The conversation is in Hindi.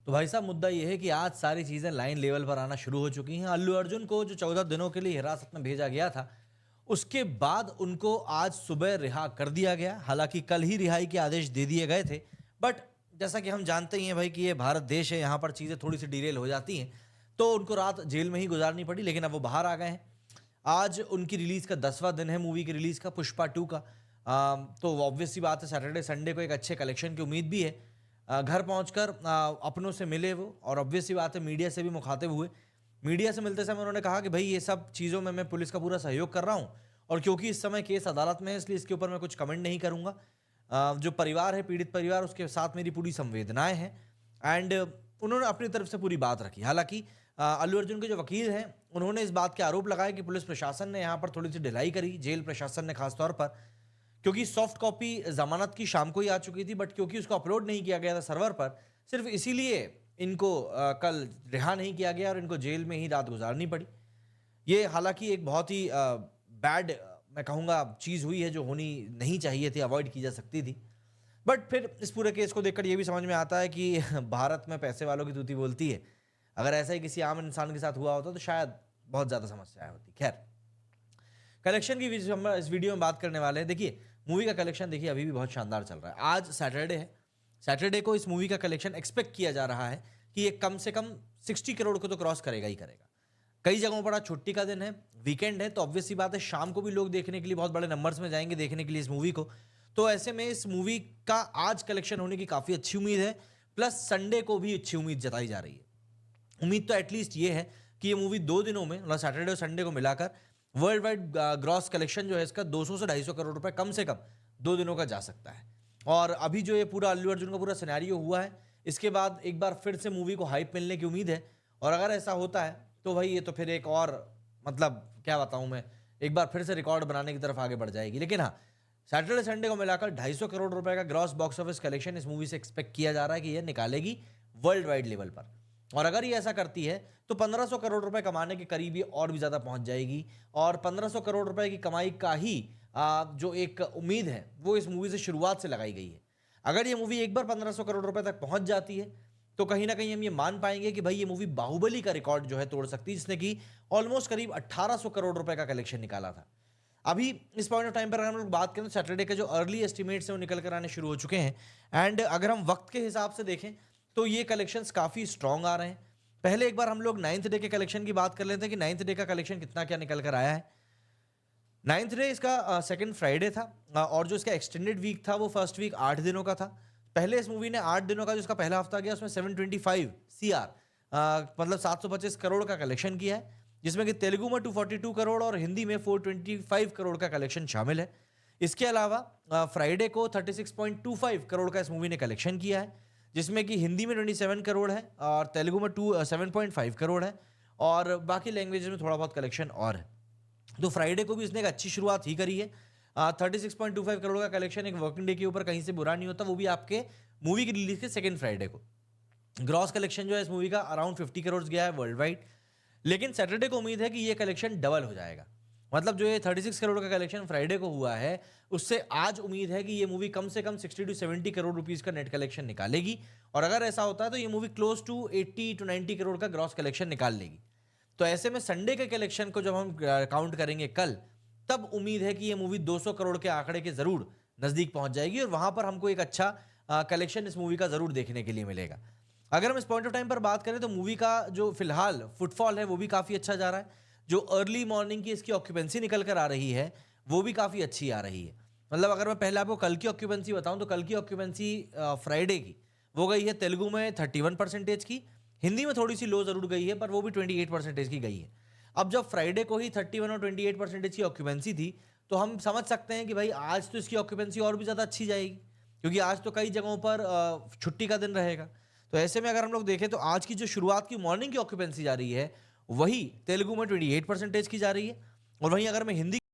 तो भाई साहब मुद्दा ये है कि आज सारी चीज़ें लाइन लेवल पर आना शुरू हो चुकी हैं। अल्लू अर्जुन को जो 14 दिनों के लिए हिरासत में भेजा गया था, उसके बाद उनको आज सुबह रिहा कर दिया गया। हालांकि कल ही रिहाई के आदेश दे दिए गए थे, बट जैसा कि हम जानते ही हैं भाई कि ये भारत देश है, यहाँ पर चीज़ें थोड़ी सी डिरेल हो जाती हैं, तो उनको रात जेल में ही गुजारनी पड़ी। लेकिन अब वो बाहर आ गए हैं। आज उनकी रिलीज़ का 10वां दिन है मूवी की रिलीज़ का, पुष्पा 2 का। तो ऑब्वियस सी बात है, सैटरडे संडे को एक अच्छे कलेक्शन की उम्मीद भी है। घर पहुंचकर अपनों से मिले वो, और ऑब्वियस सी बात है मीडिया से भी मुखातिब हुए। मीडिया से मिलते समय उन्होंने कहा कि भाई ये सब चीज़ों में मैं पुलिस का पूरा सहयोग कर रहा हूँ, और क्योंकि इस समय केस अदालत में है इसलिए इसके ऊपर मैं कुछ कमेंट नहीं करूँगा। जो परिवार है, पीड़ित परिवार, उसके साथ मेरी पूरी संवेदनाएं हैं। एंड उन्होंने अपनी तरफ से पूरी बात रखी। हालांकि अल्लू अर्जुन के जो वकील हैं, उन्होंने इस बात के आरोप लगाए कि पुलिस प्रशासन ने यहाँ पर थोड़ी सी ढिलाई करी, जेल प्रशासन ने खासतौर पर, क्योंकि सॉफ्ट कॉपी जमानत की शाम को ही आ चुकी थी, बट क्योंकि उसको अपलोड नहीं किया गया था सर्वर पर, सिर्फ इसीलिए इनको कल रिहा नहीं किया गया और इनको जेल में ही रात गुजारनी पड़ी। ये हालांकि एक बहुत ही बैड, मैं कहूँगा, चीज़ हुई है जो होनी नहीं चाहिए थी, अवॉइड की जा सकती थी। बट फिर इस पूरे केस को देखकर ये भी समझ में आता है कि भारत में पैसे वालों की तूती बोलती है। अगर ऐसा ही किसी आम इंसान के साथ हुआ होता तो शायद बहुत ज़्यादा समस्याएं होती। खैर, कलेक्शन की भी हम इस वीडियो में बात करने वाले हैं। देखिए, मूवी का कलेक्शन देखिए अभी भी बहुत शानदार चल रहा है। आज सैटरडे है, सैटरडे को इस मूवी का कलेक्शन एक्सपेक्ट किया जा रहा है कि ये कम से कम 60 करोड़ को तो क्रॉस करेगा ही करेगा। कई जगहों पर आज छुट्टी का दिन है, वीकेंड है, तो ऑब्वियस सी बात है शाम को भी लोग देखने के लिए बहुत बड़े नंबर्स में जाएंगे देखने के लिए इस मूवी को। तो ऐसे में इस मूवी का आज कलेक्शन होने की काफ़ी अच्छी उम्मीद है। प्लस संडे को भी अच्छी उम्मीद जताई जा रही है। उम्मीद तो एटलीस्ट ये है कि ये मूवी 2 दिनों में, मतलब सैटरडे और संडे को मिलाकर, वर्ल्ड वाइड ग्रॉस कलेक्शन जो है इसका 200 से 250 करोड़ रुपए कम से कम 2 दिनों का जा सकता है। और अभी जो ये पूरा अल्लू अर्जुन का पूरा सिनेरियो हुआ है, इसके बाद एक बार फिर से मूवी को हाइप मिलने की उम्मीद है। और अगर ऐसा होता है तो भाई ये तो फिर एक और, मतलब क्या बताऊं मैं, एक बार फिर से रिकॉर्ड बनाने की तरफ आगे बढ़ जाएगी। लेकिन हाँ, सैटरडे संडे को मिलाकर 250 करोड़ रुपए का ग्रॉस बॉक्स ऑफिस कलेक्शन इस मूवी से एक्सपेक्ट किया जा रहा है कि यह निकालेगी वर्ल्ड वाइड लेवल पर। और अगर ये ऐसा करती है तो 1500 करोड़ रुपए कमाने के करीब ये और भी ज़्यादा पहुंच जाएगी। और 1500 करोड़ रुपए की कमाई का ही जो एक उम्मीद है वो इस मूवी से शुरुआत से लगाई गई है। अगर ये मूवी एक बार 1500 करोड़ रुपए तक पहुंच जाती है तो कहीं ना कहीं हम ये मान पाएंगे कि भाई ये मूवी बाहुबली का रिकॉर्ड जो है तोड़ सकती है, जिसने कि ऑलमोस्ट करीब 1800 करोड़ रुपए का कलेक्शन निकाला था। अभी इस पॉइंट ऑफ टाइम पर अगर हम लोग बात करें तो सैटरडे के जो अर्ली एस्टिमेट्स हैं वो निकल कर आने शुरू हो चुके हैं। एंड अगर हम वक्त के हिसाब से देखें तो ये कलेक्शंस काफ़ी स्ट्रॉन्ग आ रहे हैं। पहले एक बार हम लोग 9th डे के कलेक्शन की बात कर लेते हैं कि 9th डे का कलेक्शन कितना क्या निकल कर आया है। 9th डे इसका सेकंड फ्राइडे था, और जो इसका एक्सटेंडेड वीक था वो फर्स्ट वीक 8 दिनों का था। पहले इस मूवी ने 8 दिनों का जो इसका पहला हफ्ता गया उसमें 725 CR, मतलब 725 करोड़ का कलेक्शन किया है, जिसमें कि तेलुगु में 242 करोड़ और हिंदी में 425 करोड़ का कलेक्शन शामिल है। इसके अलावा फ्राइडे को 36.25 करोड़ का इस मूवी ने कलेक्शन किया है, जिसमें कि हिंदी में 27 करोड़ है और तेलुगु में 7.5 करोड़ है, और बाकी लैंग्वेजेस में थोड़ा बहुत कलेक्शन और है। तो फ्राइडे को भी इसने एक अच्छी शुरुआत ही करी है। 36.25 करोड़ का कलेक्शन एक वर्किंग डे के ऊपर कहीं से बुरा नहीं होता, वो भी आपके मूवी की रिलीज के सेकेंड फ्राइडे को। ग्रॉस कलेक्शन जो है इस मूवी का अराउंड 50 करोड़ गया है वर्ल्ड वाइड। लेकिन सैटरडे को उम्मीद है कि ये कलेक्शन डबल हो जाएगा। मतलब जो ये 36 करोड़ का कलेक्शन फ्राइडे को हुआ है, उससे आज उम्मीद है कि ये मूवी कम से कम 60 to 70 करोड़ रुपीस का नेट कलेक्शन निकालेगी। और अगर ऐसा होता है तो ये movie close to 80 to 90 crore का ग्रॉस कलेक्शन निकाल लेगी। तो ऐसे में संडे के कलेक्शन को जब हम काउंट करेंगे कल, तब उम्मीद है कि ये मूवी 200 करोड़ के आंकड़े के जरूर नजदीक पहुंच जाएगी, और वहां पर हमको एक अच्छा कलेक्शन इस मूवी का जरूर देखने के लिए मिलेगा। अगर हम इस पॉइंट ऑफ टाइम पर बात करें तो मूवी का जो फिलहाल फुटफॉल है वो भी काफ़ी अच्छा जा रहा है। जो अर्ली मॉर्निंग की इसकी ऑक्यूपेंसी निकल कर आ रही है वो भी काफ़ी अच्छी आ रही है। मतलब अगर मैं पहले आपको कल की ऑक्यूपेंसी बताऊं तो कल की ऑक्यूपेंसी फ्राइडे की वो गई है तेलुगु में 31% की, हिंदी में थोड़ी सी लो जरूर गई है पर वो भी 28% की गई है। अब जब फ्राइडे को ही 31 और 28% की ऑक्यूपेंसी थी तो हम समझ सकते हैं कि भाई आज तो इसकी ऑक्यूपेंसी और भी ज़्यादा अच्छी जाएगी, क्योंकि आज तो कई जगहों पर छुट्टी का दिन रहेगा। तो ऐसे में अगर हम लोग देखें तो आज की जो शुरुआत की मॉर्निंग की ऑक्यूपेंसी जा रही है वही तेलुगु में 28% की जा रही है, और वहीं अगर मैं हिंदी